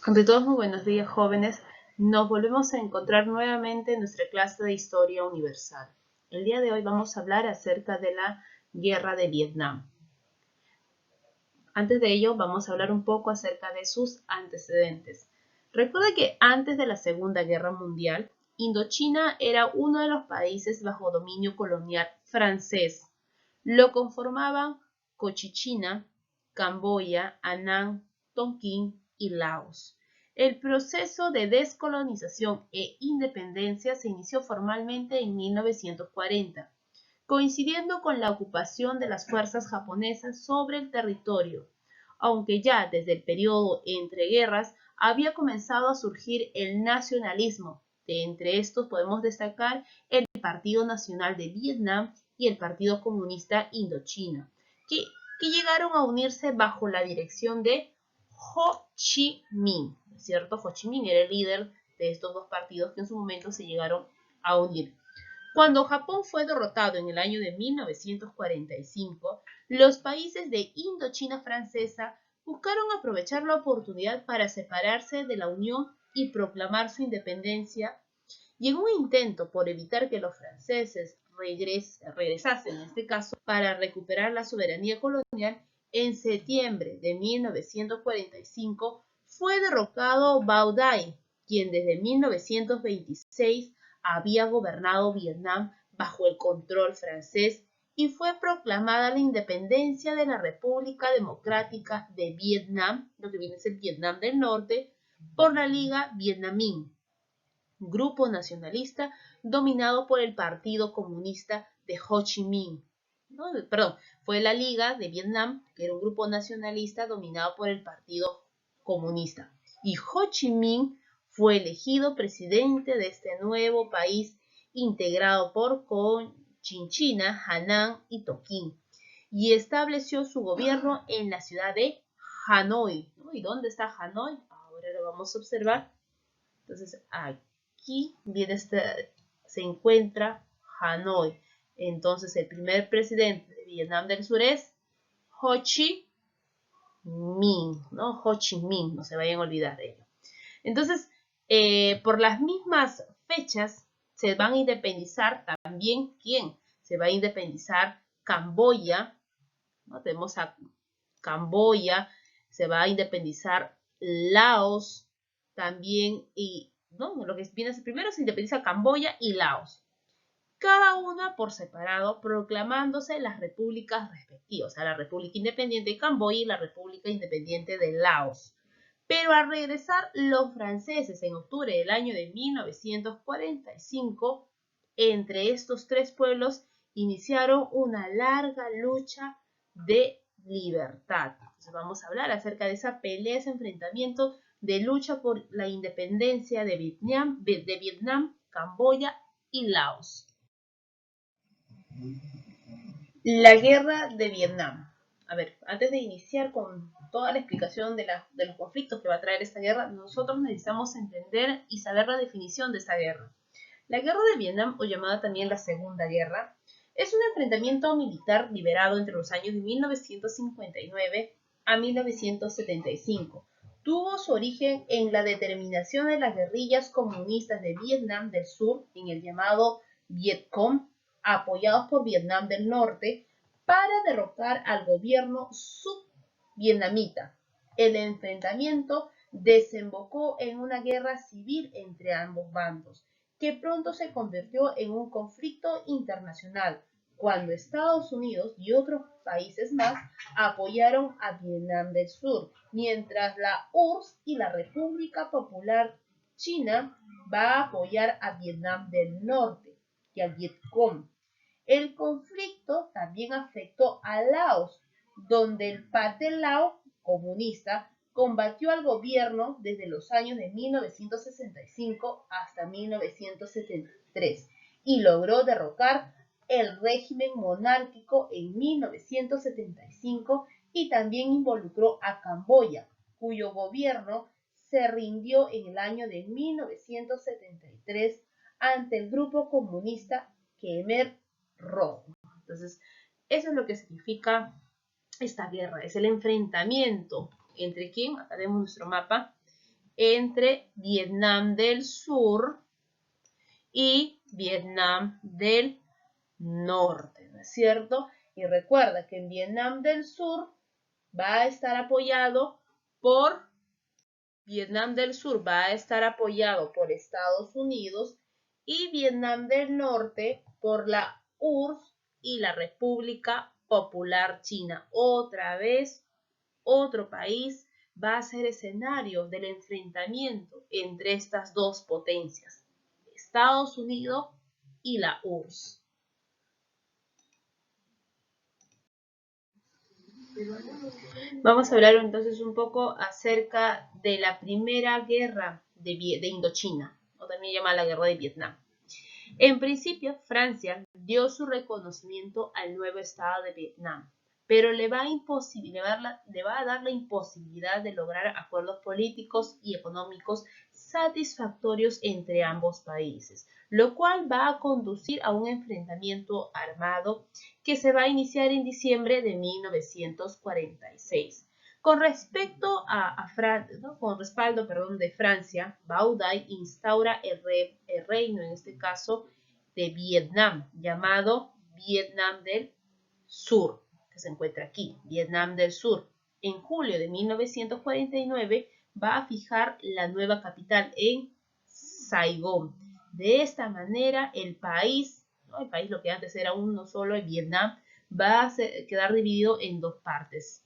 Ante todos, muy buenos días, jóvenes. Nos volvemos a encontrar nuevamente en nuestra clase de Historia Universal. El día de hoy vamos a hablar acerca de la Guerra de Vietnam. Antes de ello, vamos a hablar un poco acerca de sus antecedentes. Recuerda que antes de la Segunda Guerra Mundial, Indochina era uno de los países bajo dominio colonial francés. Lo conformaban Cochinchina, Camboya, Annam, Tonkin y Laos. El proceso de descolonización e independencia se inició formalmente en 1940, coincidiendo con la ocupación de las fuerzas japonesas sobre el territorio, aunque ya desde el periodo entre guerras había comenzado a surgir el nacionalismo. De entre estos podemos destacar el Partido Nacional de Vietnam y el Partido Comunista Indochina, que llegaron a unirse bajo la dirección de Ho Chi Minh, ¿cierto? Ho Chi Minh era el líder de estos dos partidos que en su momento se llegaron a unir. Cuando Japón fue derrotado en el año de 1945, los países de Indochina francesa buscaron aprovechar la oportunidad para separarse de la Unión y proclamar su independencia, y en un intento por evitar que los franceses regresasen, en este caso, para recuperar la soberanía colonial, en septiembre de 1945 fue derrocado Bao Dai, quien desde 1926 había gobernado Vietnam bajo el control francés, y fue proclamada la independencia de la República Democrática de Vietnam, lo que viene a ser Vietnam del Norte, por la Liga Vietnamín, grupo nacionalista dominado por el Partido Comunista de Ho Chi Minh. Fue la Liga de Vietnam, que era un grupo nacionalista dominado por el Partido Comunista. Y Ho Chi Minh fue elegido presidente de este nuevo país integrado por Cochinchina, Annam y Tonkin, y estableció su gobierno en la ciudad de Hanoi. ¿Y dónde está Hanoi? Ahora lo vamos a observar. Entonces, aquí se encuentra Hanoi. Entonces, el primer presidente de Vietnam del Sur es Ho Chi Minh, ¿no? Ho Chi Minh, no se vayan a olvidar de ello. Entonces, por las mismas fechas se van a independizar también, ¿quién? Se va a independizar Camboya, ¿no? Tenemos a Camboya, se va a independizar Laos también, y ¿no? Lo que viene primero se independiza Camboya y Laos, cada una por separado, proclamándose las repúblicas respectivas, o sea, la República Independiente de Camboya y la República Independiente de Laos. Pero al regresar los franceses en octubre del año de 1945, entre estos tres pueblos iniciaron una larga lucha de libertad. Entonces vamos a hablar acerca de esa pelea, ese enfrentamiento de lucha por la independencia de Vietnam, Camboya y Laos. La guerra de Vietnam. A ver, antes de iniciar con toda la explicación de los conflictos que va a traer esta guerra, nosotros necesitamos entender y saber la definición de esta guerra. La guerra de Vietnam, o llamada también la Segunda Guerra, es un enfrentamiento militar liberado entre los años de 1959 a 1975. Tuvo su origen en la determinación de las guerrillas comunistas de Vietnam del Sur, en el llamado Vietcong, apoyados por Vietnam del Norte, para derrocar al gobierno subvietnamita. El enfrentamiento desembocó en una guerra civil entre ambos bandos, que pronto se convirtió en un conflicto internacional, cuando Estados Unidos y otros países más apoyaron a Vietnam del Sur, mientras la URSS y la República Popular China va a apoyar a Vietnam del Norte y al Vietcong. El conflicto también afectó a Laos, donde el Pathet Lao comunista combatió al gobierno desde los años de 1965 hasta 1973 y logró derrocar el régimen monárquico en 1975, y también involucró a Camboya, cuyo gobierno se rindió en el año de 1973 ante el grupo comunista Khmer Rojo. Entonces, eso es lo que significa esta guerra, es el enfrentamiento entre quién, acá vemos nuestro mapa, entre Vietnam del Sur y Vietnam del Norte, ¿no es cierto? Y recuerda que en Vietnam del Sur va a estar apoyado por Estados Unidos y Vietnam del Norte por la URSS y la República Popular China. Otra vez, otro país va a ser escenario del enfrentamiento entre estas dos potencias, Estados Unidos y la URSS. Vamos a hablar entonces un poco acerca de la primera guerra de Indochina, o también llamada la guerra de Vietnam. En principio, Francia dio su reconocimiento al nuevo Estado de Vietnam, pero le va a dar la imposibilidad de lograr acuerdos políticos y económicos satisfactorios entre ambos países, lo cual va a conducir a un enfrentamiento armado que se va a iniciar en diciembre de 1946. Con respecto con respaldo de Francia, Bảo Đại instaura el reino, en este caso, de Vietnam, llamado Vietnam del Sur, que se encuentra aquí, Vietnam del Sur. En julio de 1949 va a fijar la nueva capital en Saigón. De esta manera, el país, lo que antes era uno solo, el Vietnam, va a quedar dividido en dos partes.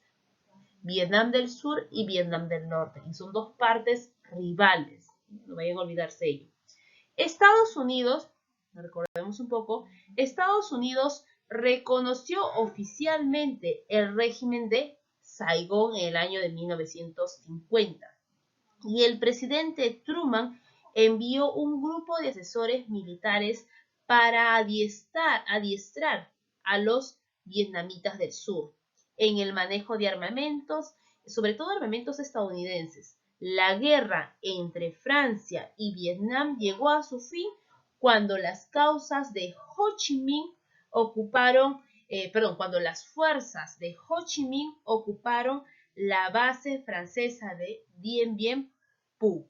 Vietnam del Sur y Vietnam del Norte. Y son dos partes rivales. No vayan a olvidarse ello. Estados Unidos, recordemos un poco, Estados Unidos reconoció oficialmente el régimen de Saigón en el año de 1950. Y el presidente Truman envió un grupo de asesores militares para adiestrar a los vietnamitas del sur en el manejo de armamentos, sobre todo armamentos estadounidenses. La guerra entre Francia y Vietnam llegó a su fin cuando las causas de Ho Chi Minh cuando las fuerzas de Ho Chi Minh ocuparon la base francesa de Dien Bien Phu.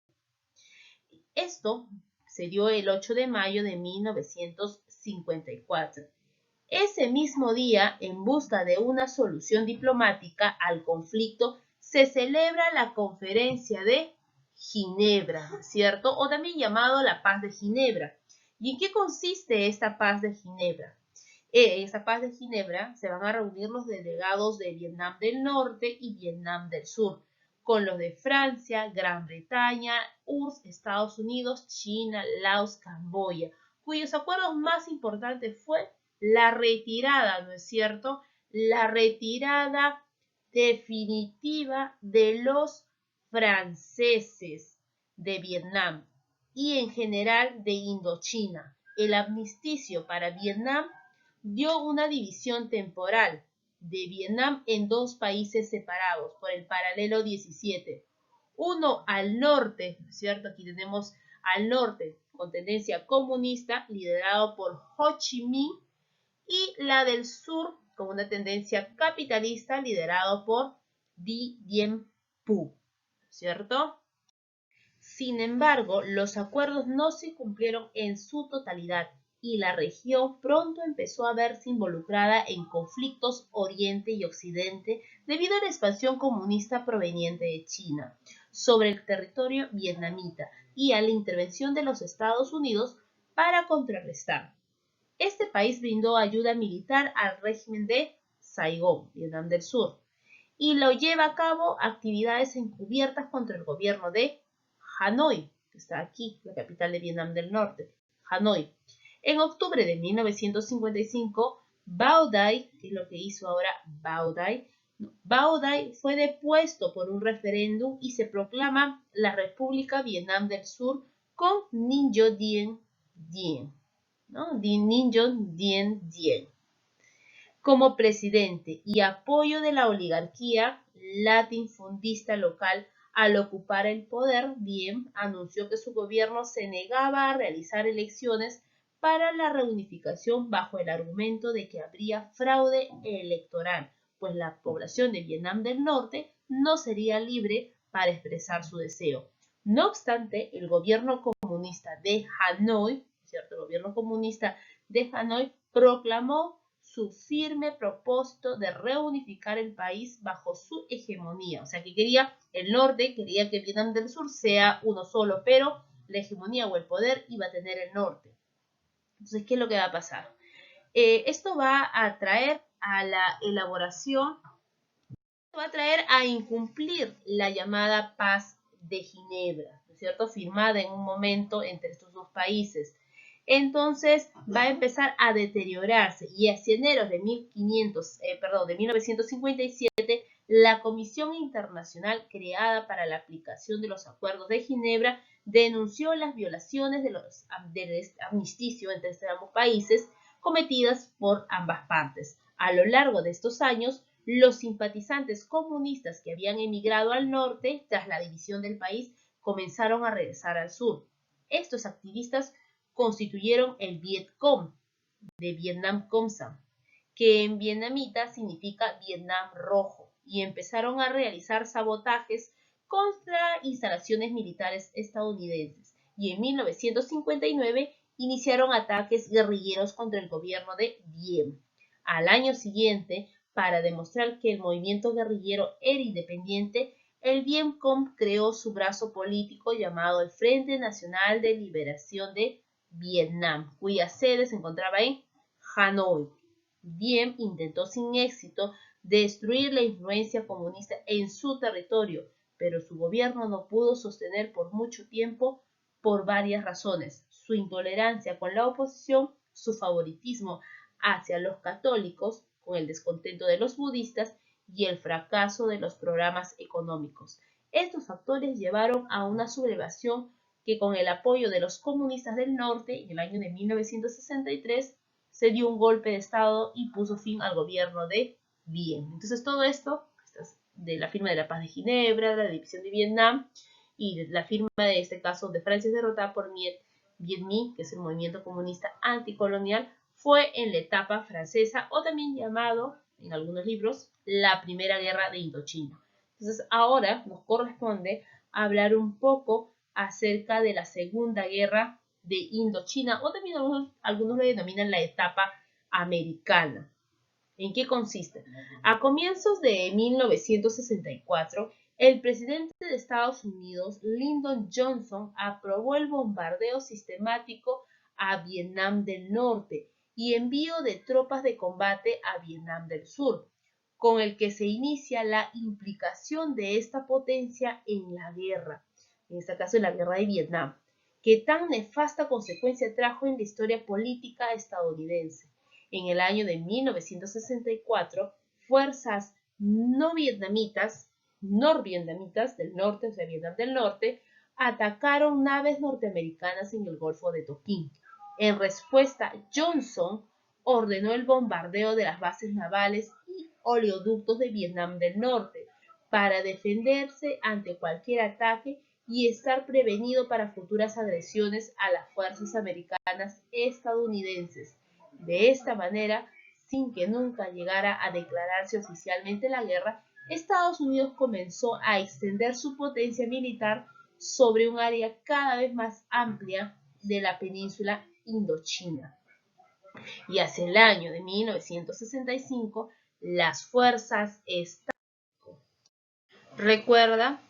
Esto se dio el 8 de mayo de 1954. Ese mismo día, en busca de una solución diplomática al conflicto, se celebra la Conferencia de Ginebra, ¿cierto? O también llamado la Paz de Ginebra. ¿Y en qué consiste esta Paz de Ginebra? En esta Paz de Ginebra se van a reunir los delegados de Vietnam del Norte y Vietnam del Sur, con los de Francia, Gran Bretaña, URSS, Estados Unidos, China, Laos, Camboya, cuyos acuerdos más importantes fue la retirada, ¿no es cierto? La retirada definitiva de los franceses de Vietnam y en general de Indochina. El armisticio para Vietnam dio una división temporal de Vietnam en dos países separados por el paralelo 17. Uno al norte, ¿no es cierto? Aquí tenemos al norte con tendencia comunista liderado por Ho Chi Minh y la del sur con una tendencia capitalista liderado por Dien Bien Phu, ¿cierto? Sin embargo, los acuerdos no se cumplieron en su totalidad y la región pronto empezó a verse involucrada en conflictos Oriente y Occidente debido a la expansión comunista proveniente de China sobre el territorio vietnamita y a la intervención de los Estados Unidos para contrarrestar. Este país brindó ayuda militar al régimen de Saigón, Vietnam del Sur, y lo lleva a cabo actividades encubiertas contra el gobierno de Hanoi, que está aquí, la capital de Vietnam del Norte, Hanoi. En octubre de 1955, Bảo Đại, que es lo que hizo ahora Bảo Đại fue depuesto por un referéndum y se proclama la República Vietnam del Sur con Ninh Cho Dien Dien, ¿no? Ninh Cho Dien Dien como presidente y apoyo de la oligarquía latifundista local. Al ocupar el poder, Diem anunció que su gobierno se negaba a realizar elecciones para la reunificación bajo el argumento de que habría fraude electoral, pues la población de Vietnam del Norte no sería libre para expresar su deseo. No obstante, el gobierno comunista de Hanoi, ¿cierto? El gobierno comunista de Hanoi proclamó su firme propósito de reunificar el país bajo su hegemonía. O sea, que el norte quería que Vietnam del Sur sea uno solo, pero la hegemonía o el poder iba a tener el norte. Entonces, ¿qué es lo que va a pasar? Esto va a traer a la elaboración, va a traer a incumplir la llamada Paz de Ginebra, ¿no es cierto? Firmada en un momento entre estos dos países. Entonces va a empezar a deteriorarse y hacia enero de 1957, la Comisión Internacional creada para la aplicación de los acuerdos de Ginebra denunció las violaciones del armisticio entre ambos países cometidas por ambas partes. A lo largo de estos años, los simpatizantes comunistas que habían emigrado al norte tras la división del país comenzaron a regresar al sur. Estos activistas constituyeron el Vietcong de Vietnam Con Sam, que en vietnamita significa Vietnam Rojo, y empezaron a realizar sabotajes contra instalaciones militares estadounidenses. Y en 1959 iniciaron ataques guerrilleros contra el gobierno de Diem. Al año siguiente, para demostrar que el movimiento guerrillero era independiente, el Vietcong creó su brazo político llamado el Frente Nacional de Liberación de Vietnam, cuya sede se encontraba en Hanoi. Diem intentó sin éxito destruir la influencia comunista en su territorio, pero su gobierno no pudo sostener por mucho tiempo por varias razones: su intolerancia con la oposición, su favoritismo hacia los católicos, con el descontento de los budistas, y el fracaso de los programas económicos. Estos factores llevaron a una sublevación que, con el apoyo de los comunistas del norte, en el año de 1963, se dio un golpe de Estado y puso fin al gobierno de Diem. Entonces todo esto, de la firma de la Paz de Ginebra, la división de Vietnam y la firma de este caso de Francia derrotada por Viet Minh, que es el movimiento comunista anticolonial, fue en la etapa francesa, o también llamado en algunos libros la Primera Guerra de Indochina. Entonces ahora nos corresponde hablar un poco acerca de la Segunda Guerra de Indochina, o también algunos lo denominan la etapa americana. ¿En qué consiste? A comienzos de 1964, el presidente de Estados Unidos, Lyndon Johnson, aprobó el bombardeo sistemático a Vietnam del Norte y envío de tropas de combate a Vietnam del Sur, con el que se inicia la implicación de esta potencia en la guerra, en este caso en la guerra de Vietnam, que tan nefasta consecuencia trajo en la historia política estadounidense. En el año de 1964, fuerzas norvietnamitas del norte, o sea, Vietnam del Norte, atacaron naves norteamericanas en el Golfo de Tonkin. En respuesta, Johnson ordenó el bombardeo de las bases navales y oleoductos de Vietnam del Norte para defenderse ante cualquier ataque y estar prevenido para futuras agresiones a las fuerzas americanas estadounidenses. De esta manera, sin que nunca llegara a declararse oficialmente la guerra, Estados Unidos comenzó a extender su potencia militar sobre un área cada vez más amplia de la península Indochina. Y hacia el año de 1965, las fuerzas recuerda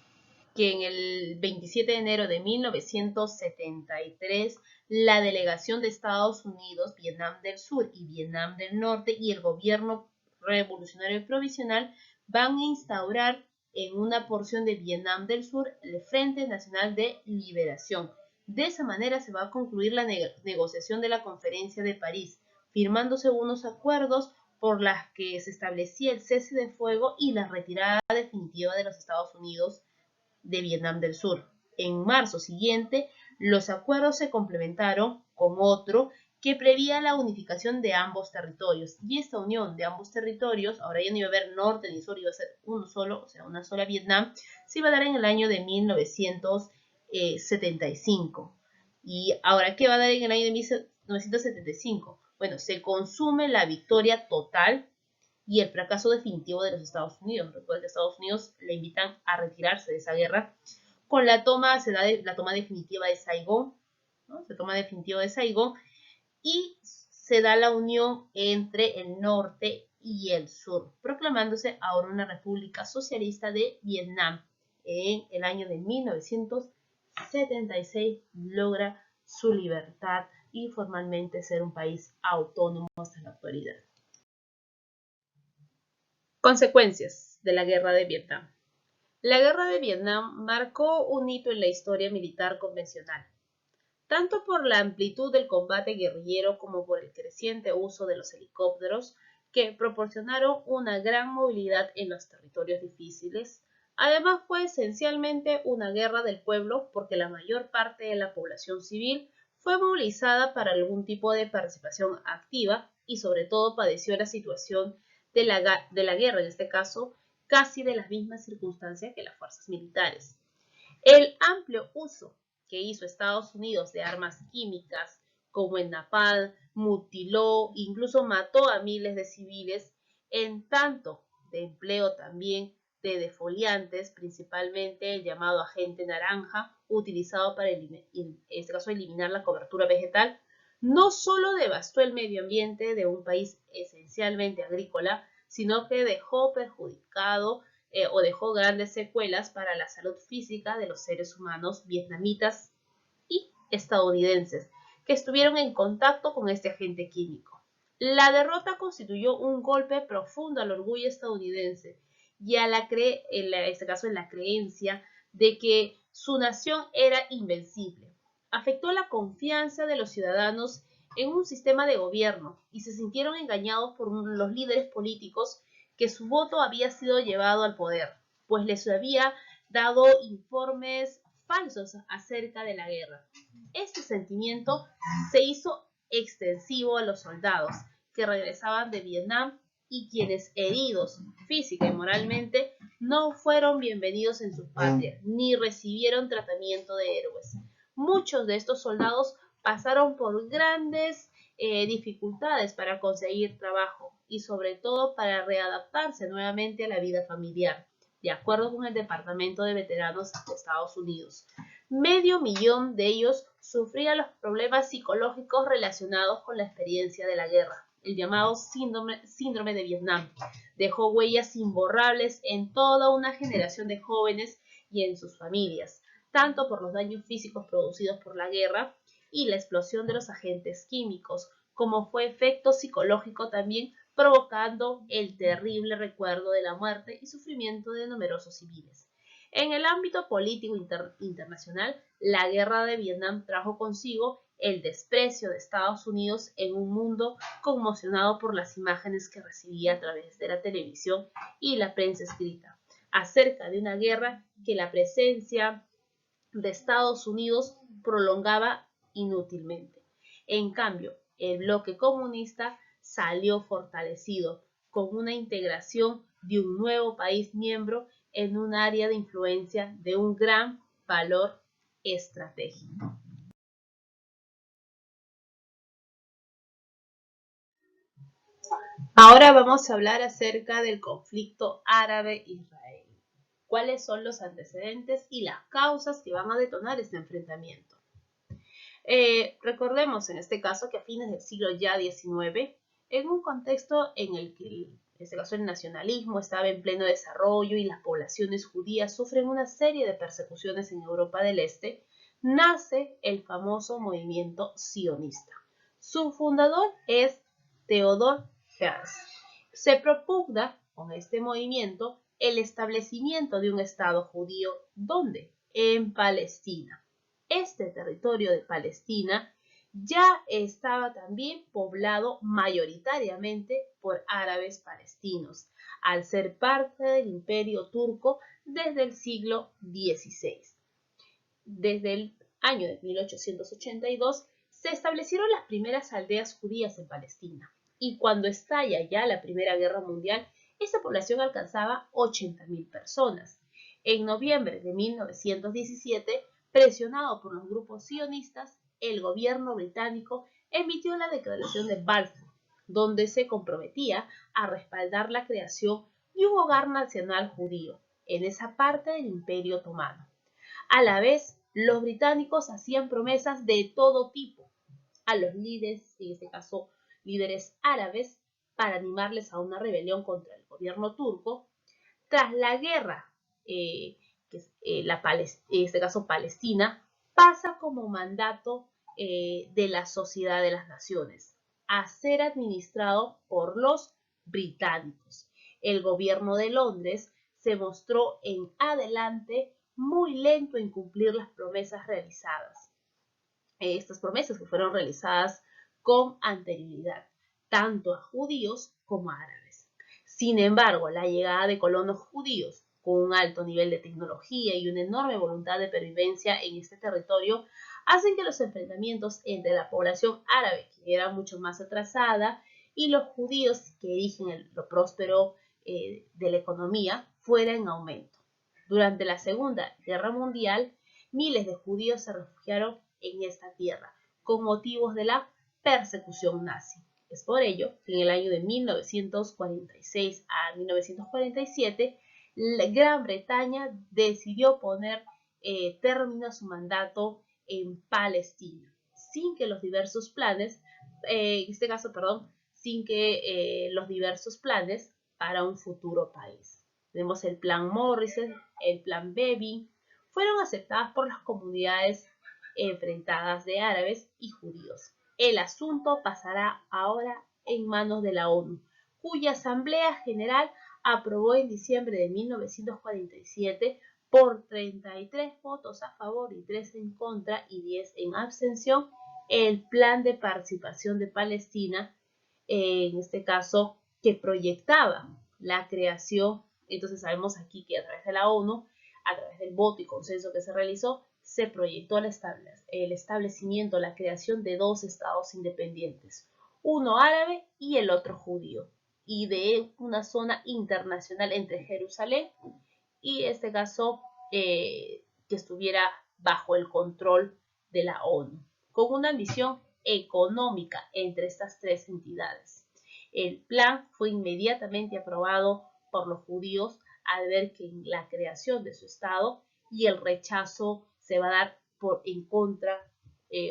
que en el 27 de enero de 1973, la delegación de Estados Unidos, Vietnam del Sur y Vietnam del Norte y el gobierno revolucionario provisional van a instaurar en una porción de Vietnam del Sur el Frente Nacional de Liberación. De esa manera se va a concluir la negociación de la Conferencia de París, firmándose unos acuerdos por las que se establecía el cese de fuego y la retirada definitiva de los Estados Unidos de Vietnam del Sur. En marzo siguiente, los acuerdos se complementaron con otro que prevía la unificación de ambos territorios. Y esta unión de ambos territorios, ahora ya no iba a haber norte ni sur, iba a ser uno solo, o sea, una sola Vietnam, se iba a dar en el año de 1975. Y ahora, ¿qué va a dar en el año de 1975? Bueno, se consume la victoria total y el fracaso definitivo de los Estados Unidos. Recuerden que Estados Unidos le invitan a retirarse de esa guerra Con la toma se da la toma definitiva de Saigón, ¿no? Se toma definitiva de Saigón y se da la unión entre el norte y el sur, proclamándose ahora una república socialista de Vietnam. En el año de 1976 logra su libertad y formalmente ser un país autónomo hasta la actualidad. Consecuencias de la Guerra de Vietnam. La Guerra de Vietnam marcó un hito en la historia militar convencional, tanto por la amplitud del combate guerrillero como por el creciente uso de los helicópteros, que proporcionaron una gran movilidad en los territorios difíciles. Además, fue esencialmente una guerra del pueblo porque la mayor parte de la población civil fue movilizada para algún tipo de participación activa y sobre todo padeció la situación de la guerra, en este caso, casi de las mismas circunstancias que las fuerzas militares. El amplio uso que hizo Estados Unidos de armas químicas como el napalm mutiló, incluso mató a miles de civiles, en tanto de empleo también de defoliantes, principalmente el llamado agente naranja, utilizado para en este caso eliminar la cobertura vegetal, no solo devastó el medio ambiente de un país esencialmente agrícola, sino que dejó perjudicado o dejó grandes secuelas para la salud física de los seres humanos vietnamitas y estadounidenses que estuvieron en contacto con este agente químico. La derrota constituyó un golpe profundo al orgullo estadounidense y a en este caso en la creencia de que su nación era invencible. Afectó la confianza de los ciudadanos en un sistema de gobierno y se sintieron engañados por los líderes políticos que su voto había sido llevado al poder, pues les había dado informes falsos acerca de la guerra. Este sentimiento se hizo extensivo a los soldados que regresaban de Vietnam y quienes, heridos física y moralmente, no fueron bienvenidos en sus patrias ni recibieron tratamiento de héroes. Muchos de estos soldados pasaron por grandes dificultades para conseguir trabajo y sobre todo para readaptarse nuevamente a la vida familiar, de acuerdo con el Departamento de Veteranos de Estados Unidos. 500.000 de ellos sufrían los problemas psicológicos relacionados con la experiencia de la guerra. El llamado síndrome de Vietnam dejó huellas imborrables en toda una generación de jóvenes y en sus familias, tanto por los daños físicos producidos por la guerra y la explosión de los agentes químicos, como fue efecto psicológico también, provocando el terrible recuerdo de la muerte y sufrimiento de numerosos civiles. En el ámbito político internacional, la guerra de Vietnam trajo consigo el desprecio de Estados Unidos en un mundo conmocionado por las imágenes que recibía a través de la televisión y la prensa escrita, acerca de una guerra que la presencia de Estados Unidos prolongaba inútilmente. En cambio, el bloque comunista salió fortalecido con una integración de un nuevo país miembro en un área de influencia de un gran valor estratégico. Ahora vamos a hablar acerca del conflicto árabe-israelí. ¿Cuáles son los antecedentes y las causas que van a detonar este enfrentamiento? Recordemos en este caso que a fines del siglo ya XIX, en un contexto en el que en este caso el nacionalismo estaba en pleno desarrollo y las poblaciones judías sufren una serie de persecuciones en Europa del Este, nace el famoso movimiento sionista. Su fundador es Theodor Herzl. Se propugna con este movimiento el establecimiento de un Estado judío. ¿Dónde? En Palestina. Este territorio de Palestina ya estaba también poblado mayoritariamente por árabes palestinos, al ser parte del Imperio Turco desde el siglo XVI. Desde el año de 1882 se establecieron las primeras aldeas judías en Palestina, y cuando estalla ya la Primera Guerra Mundial, esta población alcanzaba 80.000 personas. En noviembre de 1917, presionado por los grupos sionistas, el gobierno británico emitió la Declaración de Balfour, donde se comprometía a respaldar la creación de un hogar nacional judío en esa parte del Imperio Otomano. A la vez, los británicos hacían promesas de todo tipo a los líderes, en este caso líderes árabes, para animarles a una rebelión contra el gobierno turco. Tras la guerra, que es, en este caso Palestina, pasa como mandato de la Sociedad de las Naciones a ser administrado por los británicos. El gobierno de Londres se mostró en adelante muy lento en cumplir las promesas realizadas. Estas promesas que fueron realizadas con anterioridad, tanto a judíos como a árabes. Sin embargo, la llegada de colonos judíos con un alto nivel de tecnología y una enorme voluntad de pervivencia en este territorio hacen que los enfrentamientos entre la población árabe, que era mucho más atrasada, y los judíos, que erigen lo próspero de la economía, fuera en aumento. Durante la Segunda Guerra Mundial, miles de judíos se refugiaron en esta tierra con motivos de la persecución nazi. Es por ello que en el año de 1946 a 1947 la Gran Bretaña decidió poner término a su mandato en Palestina, sin que los diversos planes, en este caso, perdón, sin que los diversos planes para un futuro país. Tenemos el plan Morrison, el plan Bevin, fueron aceptadas por las comunidades enfrentadas de árabes y judíos. El asunto pasará ahora en manos de la ONU, cuya Asamblea General aprobó en diciembre de 1947 por 33 votos a favor y 3 en contra y 10 en abstención el plan de participación de Palestina, en este caso, que proyectaba la creación. Entonces sabemos aquí que a través de la ONU, a través del voto y consenso que se realizó, se proyectó el establecimiento, la creación de dos estados independientes, uno árabe y el otro judío, y de una zona internacional entre Jerusalén y este caso que estuviera bajo el control de la ONU, con una ambición económica entre estas tres entidades. El plan fue inmediatamente aprobado por los judíos al ver que la creación de su Estado y el rechazo se va a dar en contra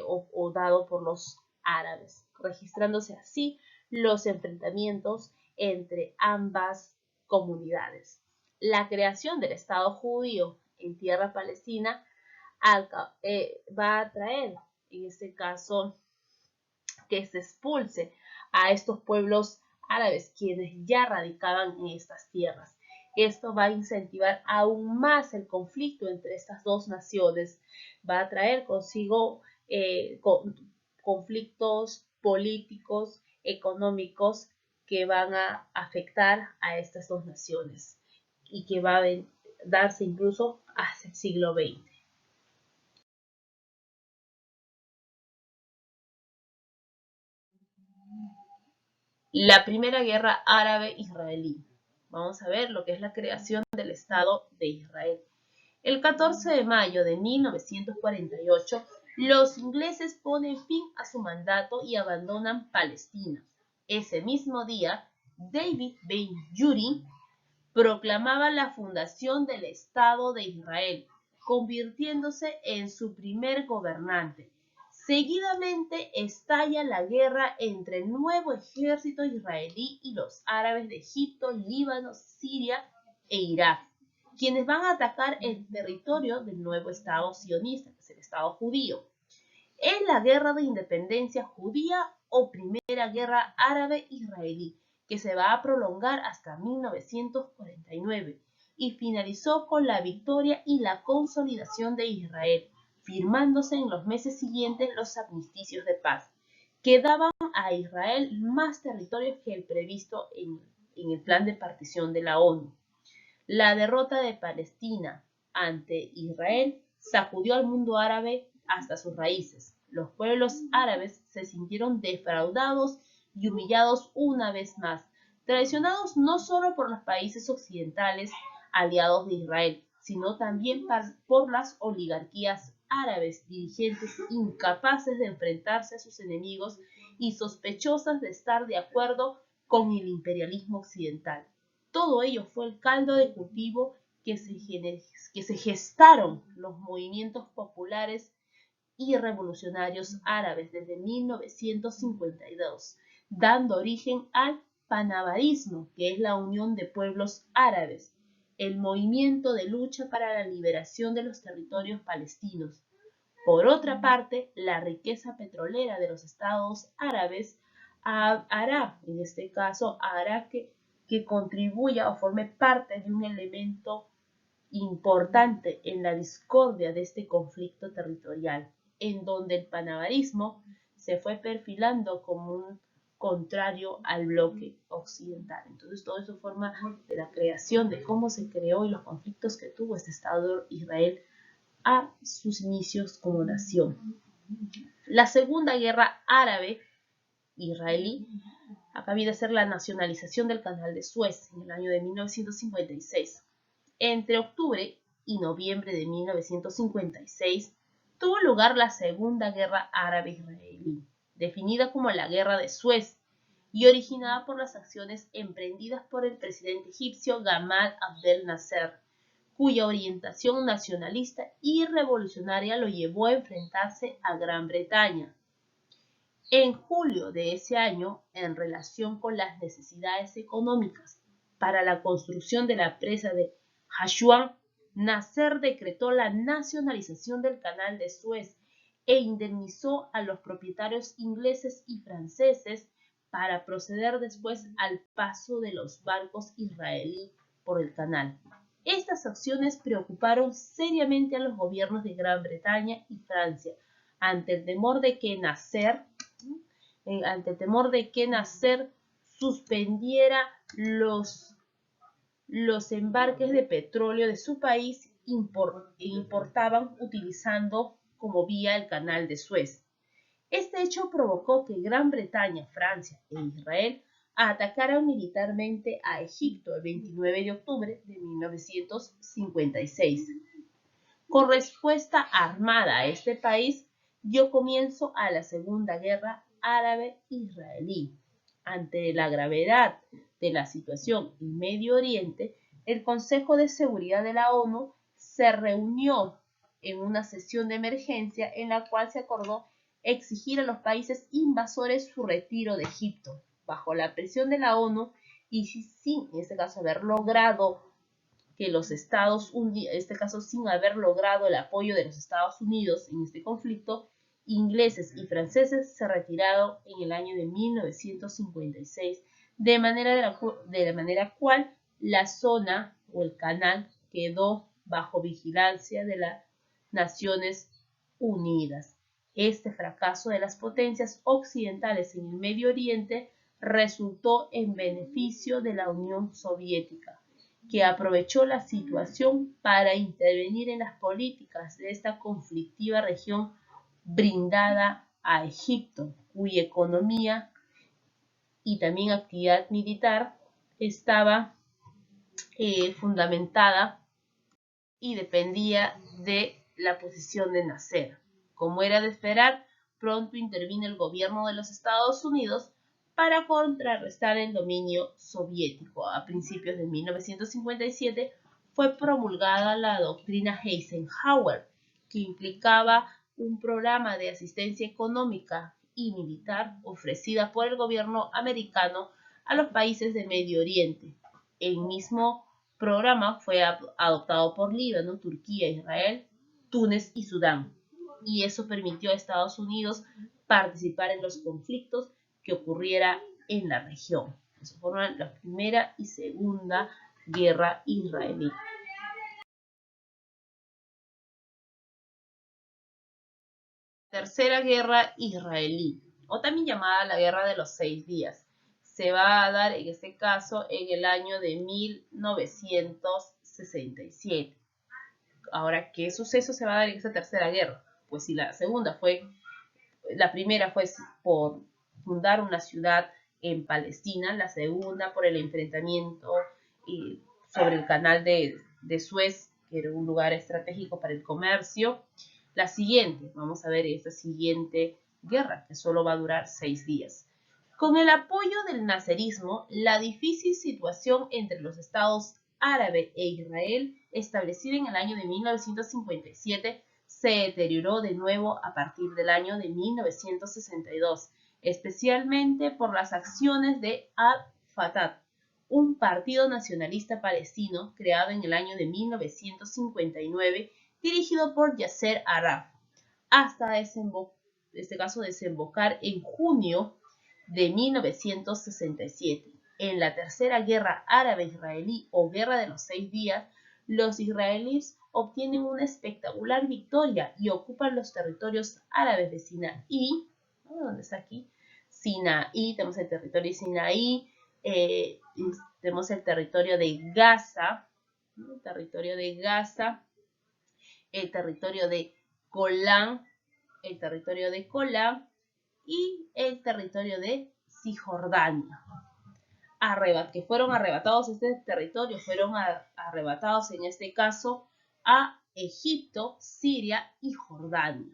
o dado por los árabes, registrándose así los enfrentamientos entre ambas comunidades. La creación del Estado judío en tierra palestina va a traer, en este caso, que se expulse a estos pueblos árabes quienes ya radicaban en estas tierras. Esto va a incentivar aún más el conflicto entre estas dos naciones, va a traer consigo conflictos políticos, económicos que van a afectar a estas dos naciones y que va a darse incluso hasta el siglo XX. La primera guerra árabe-israelí. Vamos a ver lo que es la creación del Estado de Israel. El 14 de mayo de 1948, los ingleses ponen fin a su mandato y abandonan Palestina. Ese mismo día, David Ben-Gurion proclamaba la fundación del Estado de Israel, convirtiéndose en su primer gobernante. Seguidamente estalla la guerra entre el nuevo ejército israelí y los árabes de Egipto, Líbano, Siria e Irak, quienes van a atacar el territorio del nuevo Estado sionista, que es el Estado judío. ¿Es la guerra de independencia judía o primera guerra árabe-israelí, que se va a prolongar hasta 1949 y finalizó con la victoria y la consolidación de Israel, firmándose en los meses siguientes los armisticios de paz, que daban a Israel más territorios que el previsto en el plan de partición de la ONU? La derrota de Palestina ante Israel sacudió al mundo árabe hasta sus raíces. Los pueblos árabes se sintieron defraudados y humillados una vez más, traicionados no solo por los países occidentales aliados de Israel, sino también por las oligarquías árabes, dirigentes incapaces de enfrentarse a sus enemigos y sospechosas de estar de acuerdo con el imperialismo occidental. Todo ello fue el caldo de cultivo que se gestaron los movimientos populares y revolucionarios árabes desde 1952, dando origen al panarabismo, que es la unión de pueblos árabes, el movimiento de lucha para la liberación de los territorios palestinos. Por otra parte, la riqueza petrolera de los estados árabes hará, en este caso, hará que contribuya o forme parte de un elemento importante en la discordia de este conflicto territorial, en donde el panarabismo se fue perfilando como un contrario al bloque occidental. Entonces todo eso forma de la creación, de cómo se creó y los conflictos que tuvo este Estado de Israel a sus inicios como nación. La Segunda Guerra Árabe-Israelí acá viene a ser la nacionalización del Canal de Suez en el año de 1956. Entre octubre y noviembre de 1956 tuvo lugar la Segunda Guerra Árabe-Israelí, definida como la Guerra de Suez y originada por las acciones emprendidas por el presidente egipcio Gamal Abdel Nasser, cuya orientación nacionalista y revolucionaria lo llevó a enfrentarse a Gran Bretaña. En julio de ese año, en relación con las necesidades económicas para la construcción de la presa de Assuán, Nasser decretó la nacionalización del Canal de Suez e indemnizó a los propietarios ingleses y franceses para proceder después al paso de los barcos israelíes por el canal. Estas acciones preocuparon seriamente a los gobiernos de Gran Bretaña y Francia, ante el temor de que Nasser suspendiera los embarques de petróleo de su país importaban utilizando como vía el Canal de Suez. Este hecho provocó que Gran Bretaña, Francia e Israel atacaran militarmente a Egipto el 29 de octubre de 1956. Con respuesta armada a este país, dio comienzo a la Segunda Guerra Árabe-Israelí. Ante la gravedad de la situación en Medio Oriente, el Consejo de Seguridad de la ONU se reunió en una sesión de emergencia en la cual se acordó exigir a los países invasores su retiro de Egipto. Bajo la presión de la ONU y sin, en este caso, haber logrado que los Estados Unidos, en este caso sin haber logrado el apoyo de los Estados Unidos en este conflicto, ingleses y franceses se retiraron en el año de 1956, de la manera cual la zona o el canal quedó bajo vigilancia de las Naciones Unidas. Este fracaso de las potencias occidentales en el Medio Oriente resultó en beneficio de la Unión Soviética, que aprovechó la situación para intervenir en las políticas de esta conflictiva región brindada a Egipto, cuya economía y también actividad militar estaba fundamentada y dependía de la posición de Nasser. Como era de esperar, pronto intervino el gobierno de los Estados Unidos para contrarrestar el dominio soviético. A principios de 1957 fue promulgada la doctrina Eisenhower, que implicaba un programa de asistencia económica y militar ofrecida por el gobierno americano a los países de Medio Oriente. El mismo programa fue adoptado por Líbano, Turquía, Israel, Túnez y Sudán, y eso permitió a Estados Unidos participar en los conflictos que ocurriera en la región. Eso forman la Primera y Segunda Guerra Israelí. Tercera Guerra Israelí, o también llamada la Guerra de los 6 días, se va a dar en este caso en el año de 1967. Ahora, ¿qué suceso se va a dar en esta tercera guerra? Pues si la primera fue por fundar una ciudad en Palestina, la segunda por el enfrentamiento sobre el canal de Suez, que era un lugar estratégico para el comercio. La siguiente, vamos a ver esta siguiente guerra, que solo va a durar 6 días. Con el apoyo del naserismo, la difícil situación entre los estados árabe e Israel, establecida en el año de 1957, se deterioró de nuevo a partir del año de 1962, especialmente por las acciones de Al-Fatah, un partido nacionalista palestino creado en el año de 1959, dirigido por Yasser Arafat, hasta desembocar en junio de 1967. En la Tercera Guerra Árabe-Israelí o Guerra de los 6 Días, los israelíes obtienen una espectacular victoria y ocupan los territorios árabes de Sinaí. ¿Dónde está aquí? Sinaí, tenemos el territorio de Sinaí, tenemos el territorio de Gaza, el territorio de Gaza, el territorio de Golán, el territorio de Golán y el territorio de Cisjordania, que fueron arrebatados este territorio, fueron arrebatados en este caso a Egipto, Siria y Jordania.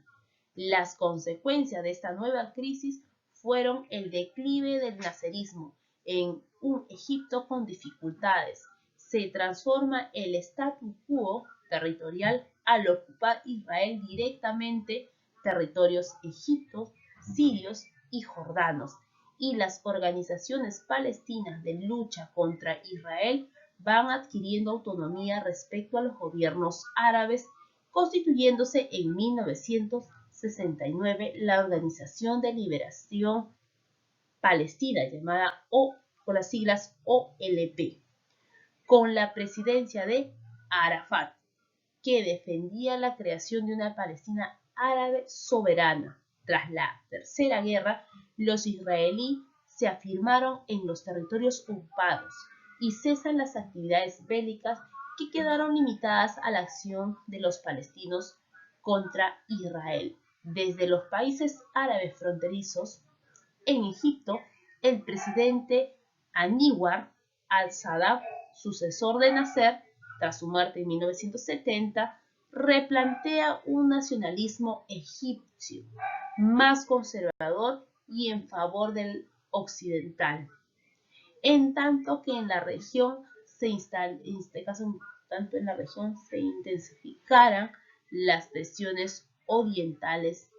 Las consecuencias de esta nueva crisis fueron el declive del nazarismo en un Egipto con dificultades. Se transforma el statu quo territorial al ocupar Israel directamente territorios egipcios, sirios y jordanos, y las organizaciones palestinas de lucha contra Israel van adquiriendo autonomía respecto a los gobiernos árabes, constituyéndose en 1969 la Organización de Liberación Palestina, llamada con las siglas OLP, con la presidencia de Arafat, que defendía la creación de una Palestina árabe soberana. Tras la Tercera Guerra, los israelíes se afirmaron en los territorios ocupados y cesan las actividades bélicas que quedaron limitadas a la acción de los palestinos contra Israel. Desde los países árabes fronterizos, en Egipto, el presidente Aníbar al-Sadat, sucesor de Nasser, tras su muerte en 1970, replantea un nacionalismo egipcio más conservador y en favor del occidental, en tanto que en la región se intensificaran las presiones orientales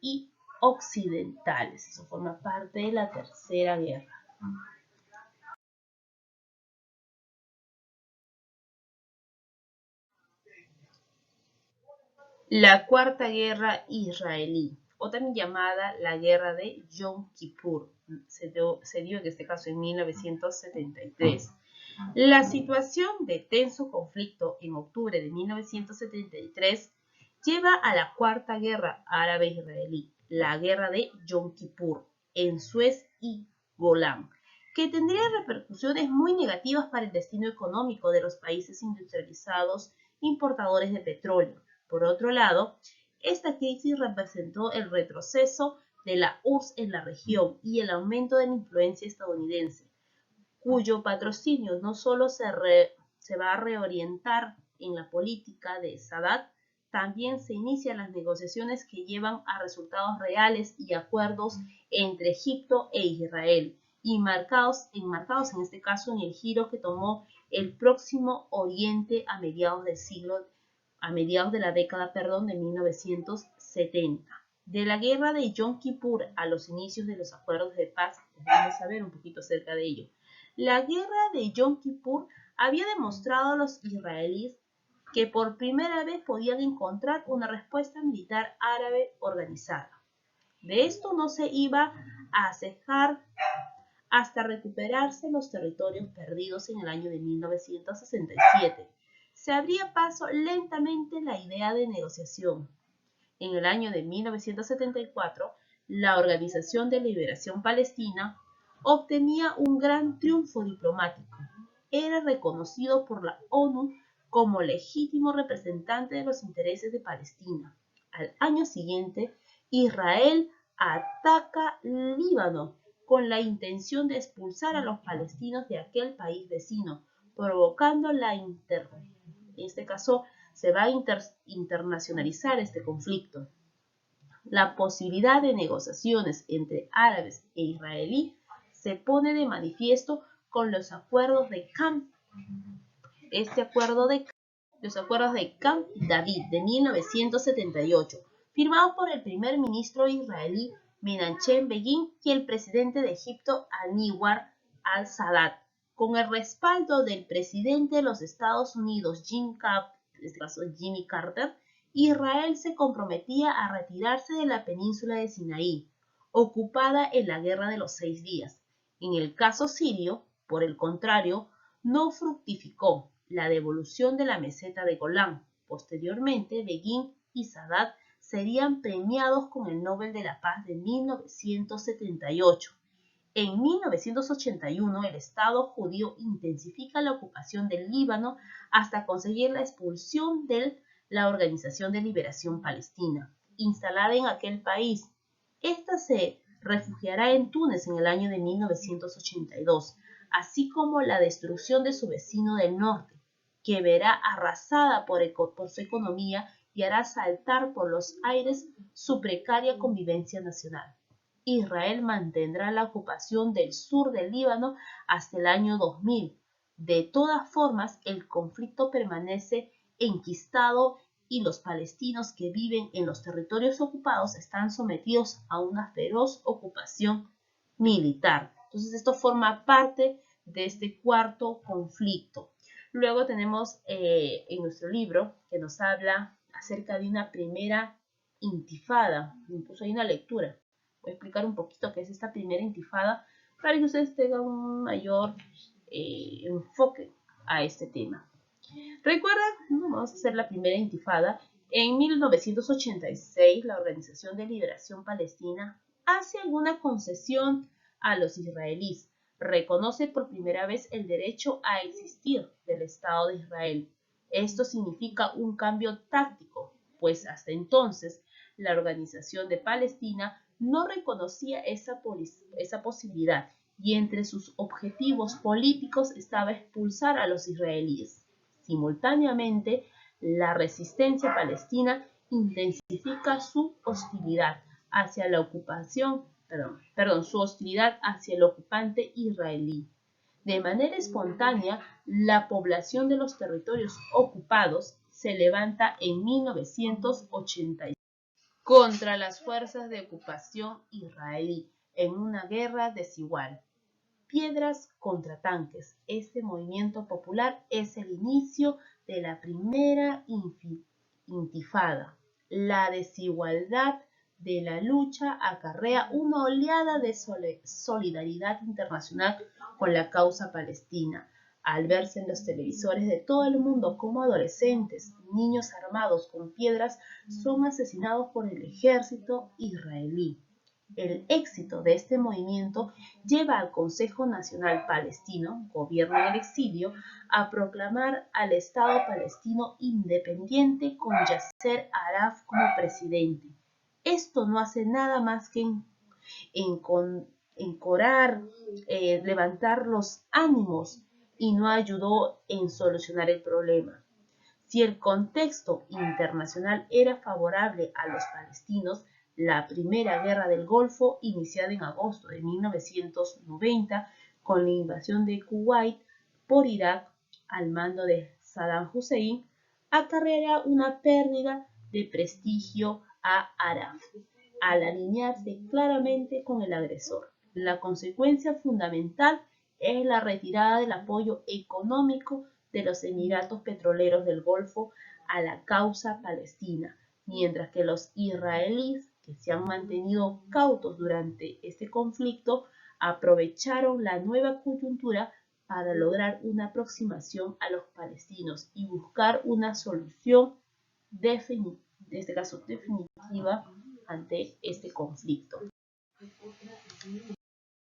y occidentales. Eso forma parte de la Tercera Guerra. La Cuarta Guerra Israelí, o también llamada la Guerra de Yom Kippur, se dio en este caso en 1973. La situación de tenso conflicto en octubre de 1973 lleva a la Cuarta Guerra Árabe-Israelí, la Guerra de Yom Kippur, en Suez y Golán, que tendría repercusiones muy negativas para el destino económico de los países industrializados importadores de petróleo. Por otro lado, esta crisis representó el retroceso de la URSS en la región y el aumento de la influencia estadounidense, cuyo patrocinio no solo se va a reorientar en la política de Sadat, también se inician las negociaciones que llevan a resultados reales y acuerdos entre Egipto e Israel, y enmarcados en este caso en el giro que tomó el Próximo Oriente a mediados de la década de 1970. De la guerra de Yom Kippur a los inicios de los acuerdos de paz, vamos a ver un poquito acerca de ello. La guerra de Yom Kippur había demostrado a los israelíes que por primera vez podían encontrar una respuesta militar árabe organizada. De esto no se iba a cejar hasta recuperarse los territorios perdidos en el año de 1967. Se abría paso lentamente la idea de negociación. En el año de 1974, la Organización de Liberación Palestina obtenía un gran triunfo diplomático. Era reconocido por la ONU como legítimo representante de los intereses de Palestina. Al año siguiente, Israel ataca Líbano con la intención de expulsar a los palestinos de aquel país vecino, provocando en este caso se va a internacionalizar este conflicto. La posibilidad de negociaciones entre árabes e israelíes se pone de manifiesto con los acuerdos de Camp los acuerdos de Camp David de 1978, firmados por el primer ministro israelí Menachem Begin y el presidente de Egipto Anwar al-Sadat, con el respaldo del presidente de los Estados Unidos Jimmy Carter. Israel se comprometía a retirarse de la península de Sinaí, ocupada en la Guerra de los 6 días. En el caso sirio, por el contrario, no fructificó la devolución de la meseta de Golán. Posteriormente, Begin y Sadat serían premiados con el Nobel de la Paz de 1978. En 1981, el Estado judío intensifica la ocupación del Líbano hasta conseguir la expulsión de la Organización de Liberación Palestina, instalada en aquel país. Esta se refugiará en Túnez en el año de 1982, así como la destrucción de su vecino del norte, que verá arrasada por su economía y hará saltar por los aires su precaria convivencia nacional. Israel mantendrá la ocupación del sur del Líbano hasta el año 2000. De todas formas, el conflicto permanece enquistado y los palestinos que viven en los territorios ocupados están sometidos a una feroz ocupación militar. Entonces, esto forma parte de este cuarto conflicto. Luego tenemos en nuestro libro que nos habla acerca de una primera intifada. Incluso hay una lectura. Voy a explicar un poquito qué es esta primera intifada para que ustedes tengan un mayor enfoque a este tema. Recuerda, vamos a hacer la primera intifada. En 1986, la Organización de Liberación Palestina hace alguna concesión a los israelíes. Reconoce por primera vez el derecho a existir del Estado de Israel. Esto significa un cambio táctico, pues hasta entonces la Organización de Palestina no reconocía esa posibilidad y entre sus objetivos políticos estaba expulsar a los israelíes. Simultáneamente, la resistencia palestina intensifica su hostilidad hacia la ocupación, su hostilidad hacia el ocupante israelí. De manera espontánea, la población de los territorios ocupados se levanta en 1986 contra las fuerzas de ocupación israelí en una guerra desigual. Piedras contra tanques. Este movimiento popular es el inicio de la primera intifada. La desigualdad de la lucha acarrea una oleada de solidaridad internacional con la causa palestina. Al verse en los televisores de todo el mundo como adolescentes y niños armados con piedras son asesinados por el ejército israelí. El éxito de este movimiento lleva al Consejo Nacional Palestino, gobierno en el exilio, a proclamar al Estado palestino independiente con Yasser Arafat como presidente. Esto no hace nada más que encorar, levantar los ánimos y no ayudó en solucionar el problema. Si el contexto internacional era favorable a los palestinos, la Primera Guerra del Golfo, iniciada en agosto de 1990 con la invasión de Kuwait por Irak al mando de Saddam Hussein, acarreará una pérdida de prestigio a Arafat al alinearse claramente con el agresor. La consecuencia fundamental es la retirada del apoyo económico de los Emiratos Petroleros del Golfo a la causa palestina, mientras que los israelíes, que se han mantenido cautos durante este conflicto, aprovecharon la nueva coyuntura para lograr una aproximación a los palestinos y buscar una solución definitiva ante este conflicto.